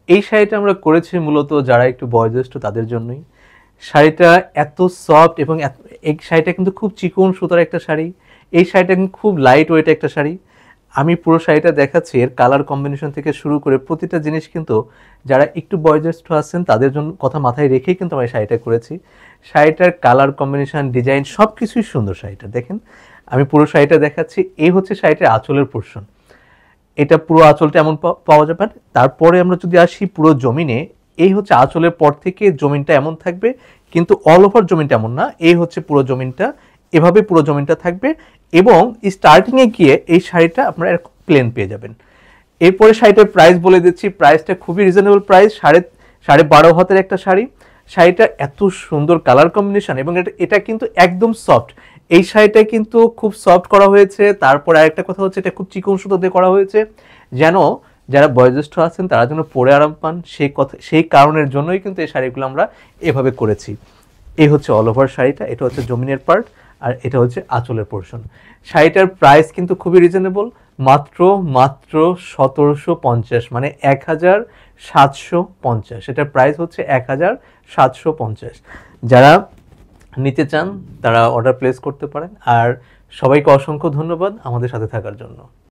এই শাড়িটা আমরা করেছি মূলত যারা একটু বয়োজ্যেষ্ঠ তাদের জন্যই। শাড়িটা এত সফট এবং এই শাড়িটা কিন্তু খুব চিকন সুতার একটা শাড়ি। এই শাড়িটা কিন্তু খুব লাইট ওয়েট একটা শাড়ি। আমি পুরো শাড়িটা দেখাচ্ছি, এর কালার কম্বিনেশন থেকে শুরু করে প্রতিটা জিনিস কিন্তু যারা একটু বয়োজ্যেষ্ঠ আছেন তাদের জন্য কথা মাথায় রেখেই কিন্তু আমি শাড়িটা করেছি। শাড়িটার কালার কম্বিনেশন, ডিজাইন সব কিছুই সুন্দর। শাড়িটা দেখেন, আমি পুরো শাড়িটা দেখাচ্ছি। এই হচ্ছে শাড়িটার আঁচলের পোর্শন। এটা পুরো আঁচলটা এমন পাওয়া যাবে। তারপরে আমরা যদি আসি পুরো জমিনে, এই হচ্ছে আঁচলের পর থেকে জমিনটা এমন থাকবে, কিন্তু অল ওভার জমিনটা এমন না। এই হচ্ছে পুরো জমিনটা, এভাবে পুরো জমিনটা থাকবে। এবং স্টার্টিংয়ে গিয়ে এই শাড়িটা আপনারা এরকম প্লেন পেয়ে যাবেন। এরপরে শাড়িটার প্রাইস বলে দিচ্ছি। প্রাইসটা খুবই রিজনেবল প্রাইস, সাড়ে 12 হাতের একটা শাড়ি। শাড়িটা এত সুন্দর কালার কম্বিনেশন, এবং এটা কিন্তু একদম সফট। এই শাড়িটা কিন্তু খুব সফট করা হয়েছে। তারপর আরেকটা কথা হচ্ছে, এটা খুব চিকন সুতো দিয়ে করা হয়েছে, যেন যারা বয়োজ্যেষ্ঠ আছেন তারা যেন পরে আরাম পান, সেই কারণের জন্যই কিন্তু এই শাড়িগুলো আমরা এভাবে করেছি। এই হচ্ছে অল ওভার শাড়িটা, এটা হচ্ছে জমিনের পার্ট, আর এটা হচ্ছে আঁচলের পোর্শন। শাড়িটার প্রাইস কিন্তু খুবই রিজনেবল, মাত্র মাত্র 1750, মানে 1750। এটার প্রাইস হচ্ছে 1750। যারা নিতে চান তারা অর্ডার প্লেস করতে পারেন। আর সবাইকে অসংখ্য ধন্যবাদ আমাদের সাথে থাকার জন্য।